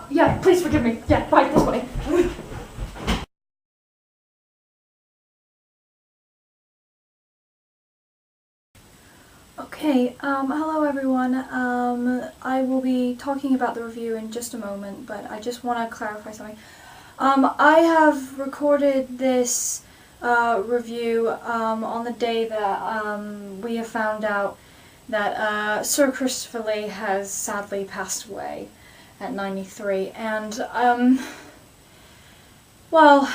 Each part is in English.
Yeah, please forgive me. Yeah, right, this way. Okay, hello everyone. I will be talking about the review in just a moment, but I just want to clarify something. I have recorded this review on the day that we have found out that Sir Christopher Lee has sadly passed away at 93, and well,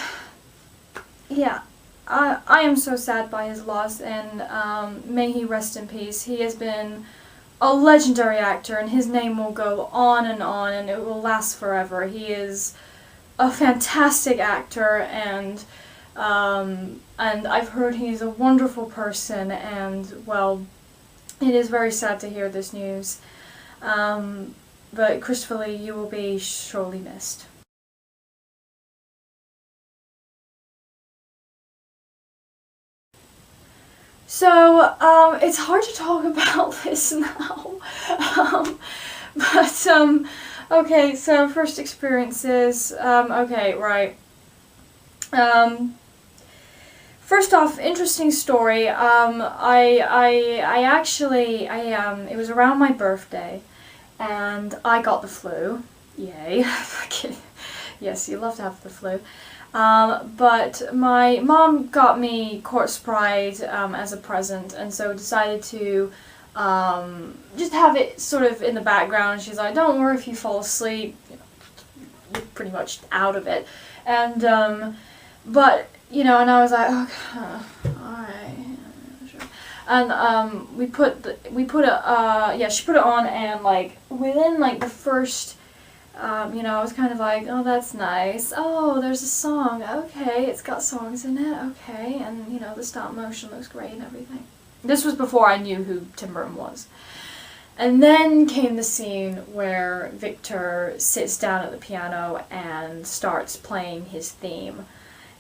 yeah, I am so sad by his loss, and may he rest in peace. He has been a legendary actor, and his name will go on, and it will last forever. He is a fantastic actor, and I've heard he's a wonderful person, and well, it is very sad to hear this news. But Christopher Lee, you will be sorely missed. So, it's hard to talk about this now. Okay, so first experiences, okay, right. First off, interesting story, it was around my birthday, and I got the flu. Yay. Yes, you love to have the flu. But my mom got me Corpse Bride as a present, and so decided to just have it sort of in the background. She's like, don't worry if you fall asleep, you know, you're pretty much out of it. And, but, you know, and I was like, okay, alright, sure. And she put it on, and like, within like the first, you know, I was kind of like, oh, that's nice. Oh, there's a song. Okay, it's got songs in it. Okay, and you know, the stop motion looks great and everything. This was before I knew who Tim Burton was. And then came the scene where Victor sits down at the piano and starts playing his theme.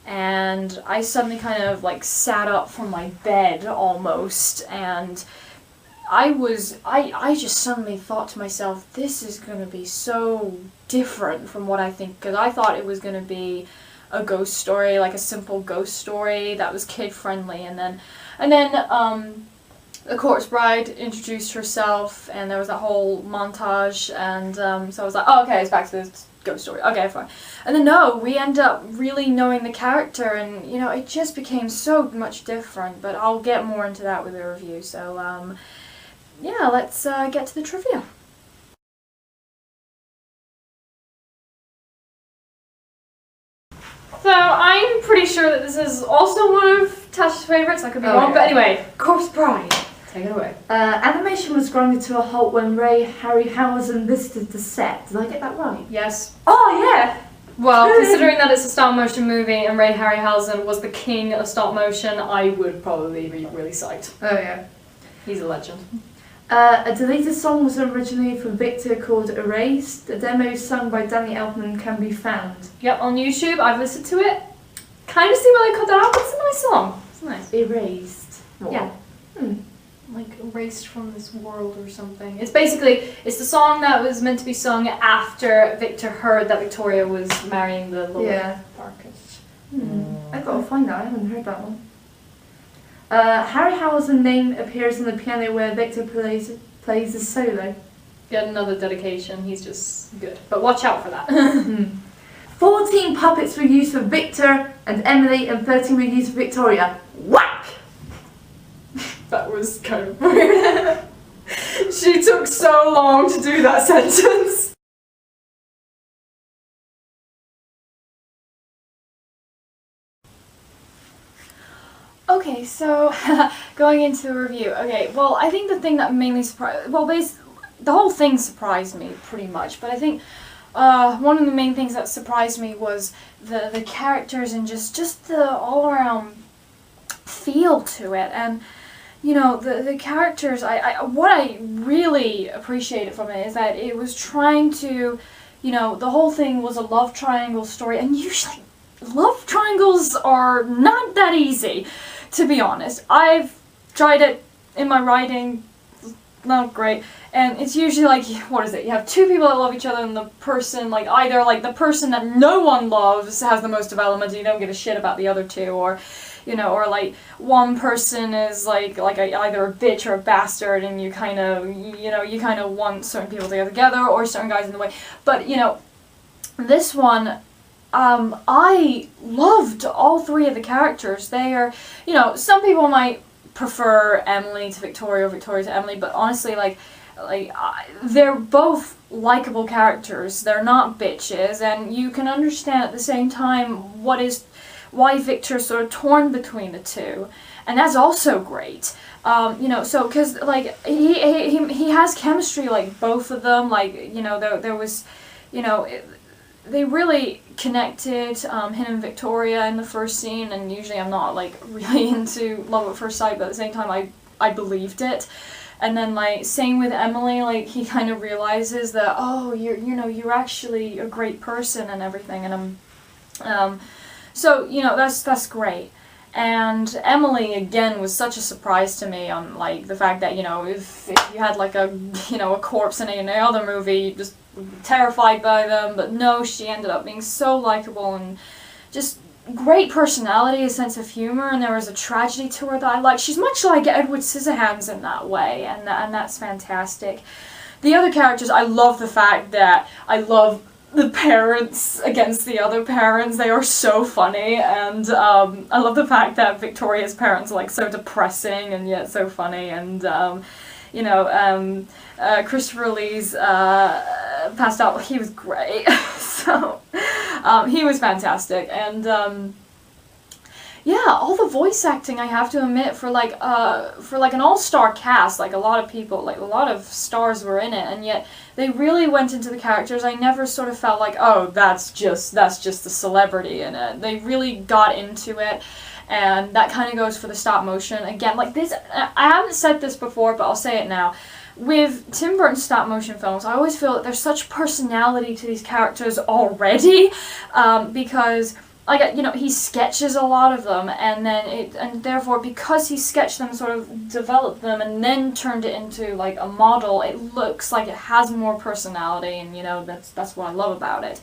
And I suddenly kind of like sat up from my bed almost, and I just suddenly thought to myself, this is going to be so different from what I think, because I thought it was going to be a ghost story, like a simple ghost story that was kid-friendly, and then the Corpse Bride introduced herself, and there was that whole montage, and so I was like, oh, okay, it's back to this ghost story, okay, fine. And then no, we end up really knowing the character, and you know, it just became so much different, but I'll get more into that with the review, so yeah, let's get to the trivia. So I'm pretty sure that this is also one of Tasha's favourites. I could be wrong, but anyway, Corpse Bride. Take it away. Animation was grinded to a halt when Ray Harryhausen visited the set. Did I get that right? Yes. Oh yeah! Well, considering that it's a stop motion movie and Ray Harryhausen was the king of stop motion, I would probably be really psyched. Oh yeah. He's a legend. A deleted song was originally from Victor called Erased. The demo sung by Danny Elfman can be found. Yep, on YouTube. I've listened to it. Kind of see where they cut that out, but it's a nice song. It's nice. Erased. What? Yeah. Like erased from this world or something. It's basically, it's the song that was meant to be sung after Victor heard that Victoria was marrying the Lord Farkas. I've got to find that. I haven't heard that one. Harryhausen's name appears on the piano where Victor plays the solo. Get another dedication, he's just good. But watch out for that. 14 puppets were used for Victor and Emily, and 13 were used for Victoria. Whack! That was kind of weird. She took so long to do that sentence. Okay, Okay, so going into the review. Okay, well, I think the thing that mainly surprised, well, the whole thing surprised me pretty much, but I think one of the main things that surprised me was the characters and just the all around feel to it. And you know, the characters, what I really appreciated from it is that it was trying to, you know, the whole thing was a love triangle story, and usually love triangles are not that easy, to be honest. I've tried it in my writing, not great, and it's usually like, what is it, you have two people that love each other, and the person, like, either, like, the person that no one loves has the most development, and you don't give a shit about the other two, or, you know, or like one person is like either a bitch or a bastard, and you kind of, you know, you kind of want certain people to get together or certain guys in the way. But you know, this one, I loved all three of the characters. They are, you know, some people might prefer Emily to Victoria or Victoria to Emily, but honestly, they're both likable characters. They're not bitches, and you can understand at the same time why Victor's sort of torn between the two, and that's also great. You know, so because like he has chemistry, like both of them, like, you know, there was, you know, they really connected, him and Victoria in the first scene, and usually I'm not like really into love at first sight, but at the same time I believed it. And then like same with Emily, like he kind of realizes that, oh, you're actually a great person and everything, and so, you know, that's great. And Emily, again, was such a surprise to me on, like, the fact that, you know, if you had, like, a corpse in any other movie, you'd just be terrified by them. But no, she ended up being so likable and just great personality, a sense of humor, and there was a tragedy to her that I liked. She's much like Edward Scissorhands in that way, and that's fantastic. The other characters, I love the fact that I love the parents against the other parents. They are so funny, and I love the fact that Victoria's parents are like so depressing and yet so funny, and you know, Christopher Lee's passed out. He was great. So he was fantastic, and yeah, all the voice acting, I have to admit, for like an all-star cast, like a lot of people, like a lot of stars were in it, and yet they really went into the characters. I never sort of felt like, oh, that's just the celebrity in it. They really got into it, and that kind of goes for the stop motion. Again, like this, I haven't said this before, but I'll say it now. With Tim Burton's stop motion films, I always feel that there's such personality to these characters already, because, like, you know, he sketches a lot of them, and therefore, because he sketched them, sort of developed them, and then turned it into like a model, it looks like it has more personality, and you know, that's what I love about it.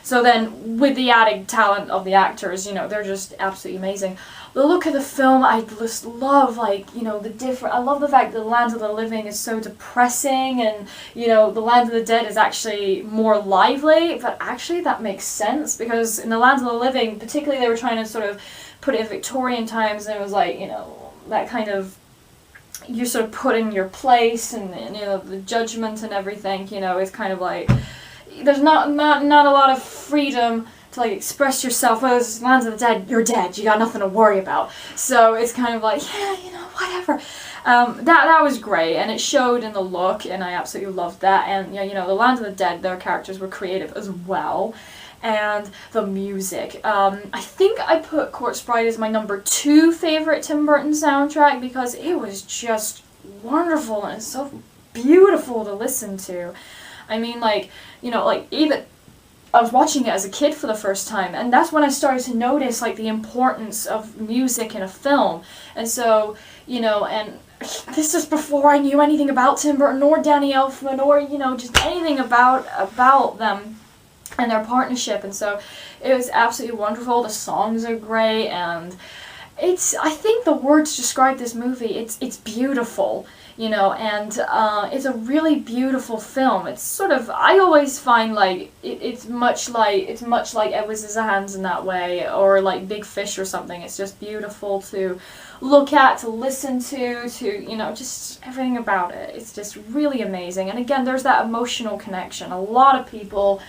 So then, with the added talent of the actors, you know, they're just absolutely amazing. The look of the film, I just love, like, you know, I love the fact that The Land of the Living is so depressing, and, you know, The Land of the Dead is actually more lively, but actually that makes sense, because in The Land of the Living, particularly, they were trying to sort of put it in Victorian times, and it was like, you know, that kind of, you're sort of put in your place, and you know, the judgment and everything, you know, is kind of like, there's not a lot of freedom to like express yourself. Well, this Land of the Dead, you're dead, you got nothing to worry about. So it's kind of like, yeah, you know, whatever. That was great, and it showed in the look, and I absolutely loved that. And you know, The Land of the Dead, their characters were creative as well. And the music. I think I put Corpse Bride as my number 2 favorite Tim Burton soundtrack, because it was just wonderful and so beautiful to listen to. I mean, like, you know, like, even I was watching it as a kid for the first time, and that's when I started to notice, like, the importance of music in a film. And so, you know, and this is before I knew anything about Tim Burton or Danny Elfman or, you know, just anything about them and their partnership. And so it was absolutely wonderful. The songs are great, and I think the words describe this movie. It's beautiful. You know, and it's a really beautiful film. It's sort of, I always find like it's much like Edward Scissorhands in that way, or like Big Fish or something. It's just beautiful to look at, to listen to, you know, just everything about it. It's just really amazing. And again, there's that emotional connection. A lot of people,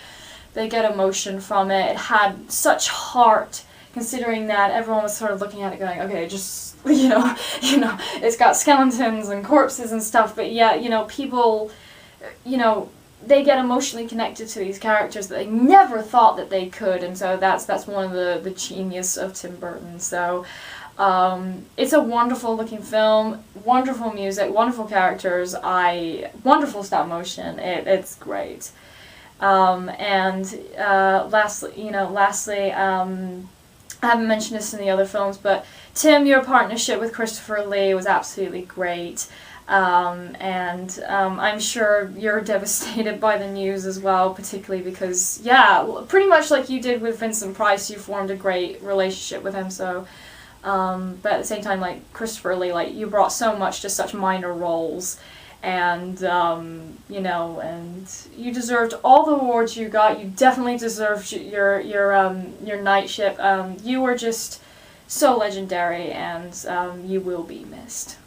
they get emotion from it. It had such heart considering that everyone was sort of looking at it going, okay, just, it's got skeletons and corpses and stuff, but yeah, people, they get emotionally connected to these characters that they never thought that they could, and so that's one of the genius of Tim Burton. So it's a wonderful looking film, wonderful music, wonderful characters, wonderful stop motion. It's great. Lastly, I haven't mentioned this in the other films, but Tim, your partnership with Christopher Lee was absolutely great. I'm sure you're devastated by the news as well, particularly because, pretty much like you did with Vincent Price, you formed a great relationship with him, so, but at the same time, like, Christopher Lee, like, you brought so much to such minor roles, and, and you deserved all the awards you got. You definitely deserved your knightship. You were just so legendary, and, you will be missed.